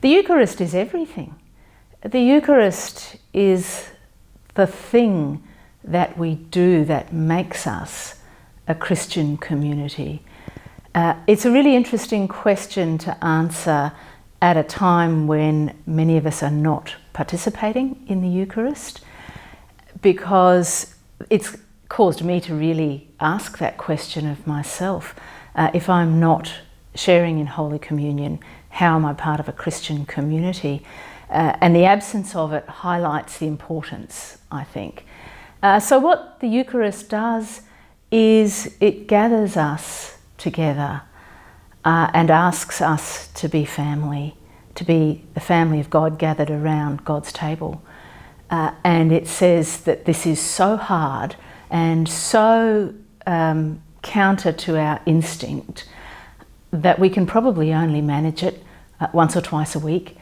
The Eucharist is everything. The Eucharist is the thing that we do that makes us a Christian community. It's a really interesting question to answer at a time when many of us are not participating in the Eucharist, because it's caused me to really ask that question of myself. If I'm not sharing in Holy Communion, how am I part of a Christian community? And the absence of it highlights the importance, I think. So what the Eucharist does is it gathers us together and asks us to be family, to be the family of God gathered around God's table. And it says that this is so hard and so counter to our instinct that we can probably only manage it once or twice a week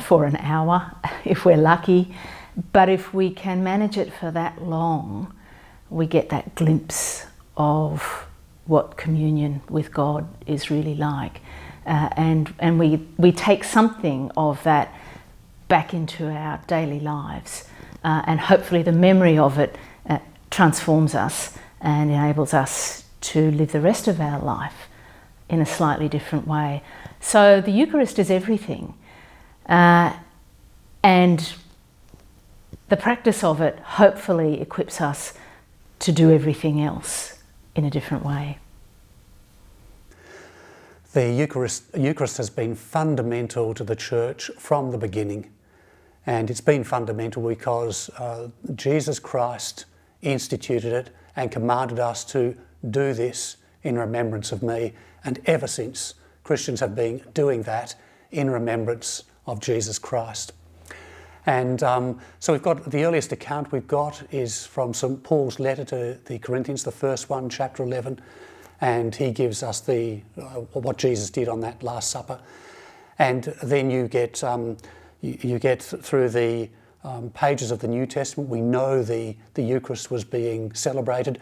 for an hour, if we're lucky. But if we can manage it for that long, we get that glimpse of what communion with God is really like. And we take something of that back into our daily lives. And hopefully the memory of it transforms us and enables us to live the rest of our life in a slightly different way. So the Eucharist is everything. And the practice of it hopefully equips us to do everything else in a different way. The Eucharist has been fundamental to the Church from the beginning, and it's been fundamental because Jesus Christ instituted it and commanded us to do this in remembrance of me, and ever since Christians have been doing that in remembrance of Jesus Christ. And so we've got the earliest account we've got is from St. Paul's letter to the Corinthians, the first one, chapter 11, and he gives us what Jesus did on that Last Supper. And then you get through the pages of the New Testament. We know the Eucharist was being celebrated.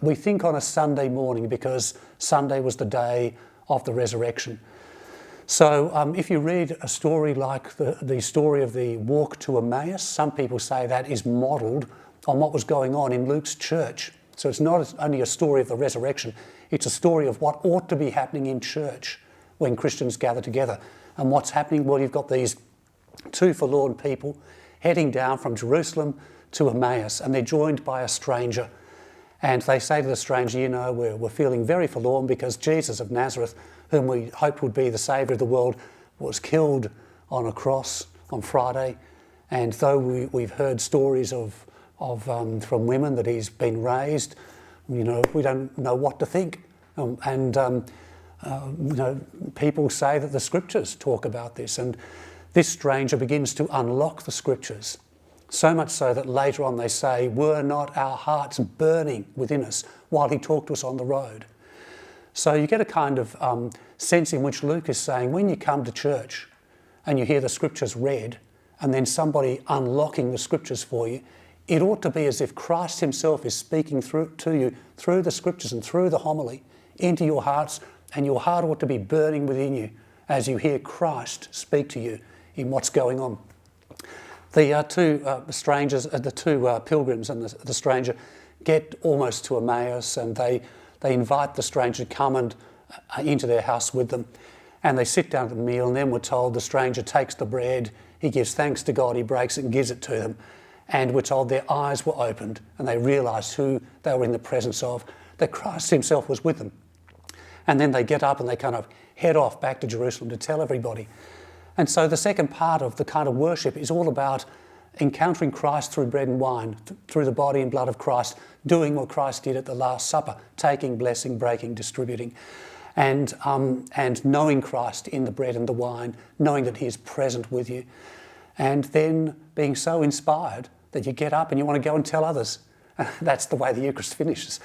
We think on a Sunday morning because Sunday was the day of the resurrection. So if you read a story like the story of the walk to Emmaus, some people say that is modelled on what was going on in Luke's church. So it's not only a story of the resurrection, it's a story of what ought to be happening in church when Christians gather together. And what's happening? Well, you've got these two forlorn people heading down from Jerusalem to Emmaus, and they're joined by a stranger. And they say to the stranger, you know, we're feeling very forlorn because Jesus of Nazareth, whom we hoped would be the Saviour of the world, was killed on a cross on Friday. And though we've heard stories from women that he's been raised, you know, we don't know what to think. You know, people say that the Scriptures talk about this, and this stranger begins to unlock the Scriptures. So much so that later on they say, were not our hearts burning within us while he talked to us on the road? So you get a kind of sense in which Luke is saying, when you come to church and you hear the Scriptures read and then somebody unlocking the Scriptures for you, it ought to be as if Christ himself is speaking to you through the Scriptures and through the homily into your hearts, and your heart ought to be burning within you as you hear Christ speak to you in what's going on. The two pilgrims and the stranger get almost to Emmaus, and they invite the stranger to come and into their house with them. And they sit down at the meal, and then we're told the stranger takes the bread, he gives thanks to God, he breaks it and gives it to them. And we're told their eyes were opened and they realised who they were in the presence of, that Christ himself was with them. And then they get up and they kind of head off back to Jerusalem to tell everybody. And so the second part of the kind of worship is all about encountering Christ through bread and wine, through the body and blood of Christ, doing what Christ did at the Last Supper, taking, blessing, breaking, distributing, and knowing Christ in the bread and the wine, knowing that he is present with you, and then being so inspired that you get up and you want to go and tell others. That's the way the Eucharist finishes.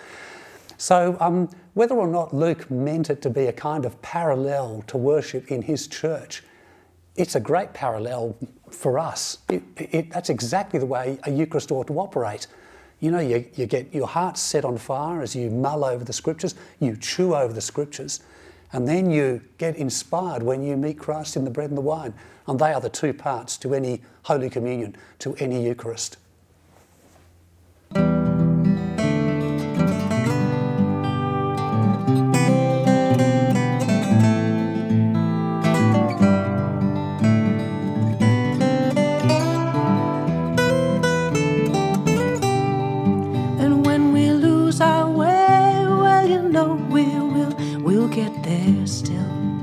So whether or not Luke meant it to be a kind of parallel to worship in his church, it's a great parallel for us. That's exactly the way a Eucharist ought to operate. You know, you get your heart set on fire as you mull over the Scriptures, you chew over the Scriptures, And then you get inspired when you meet Christ in the bread and the wine. And they are the two parts to any Holy Communion, to any Eucharist. And when we lose our way, well, you know we'll get there still.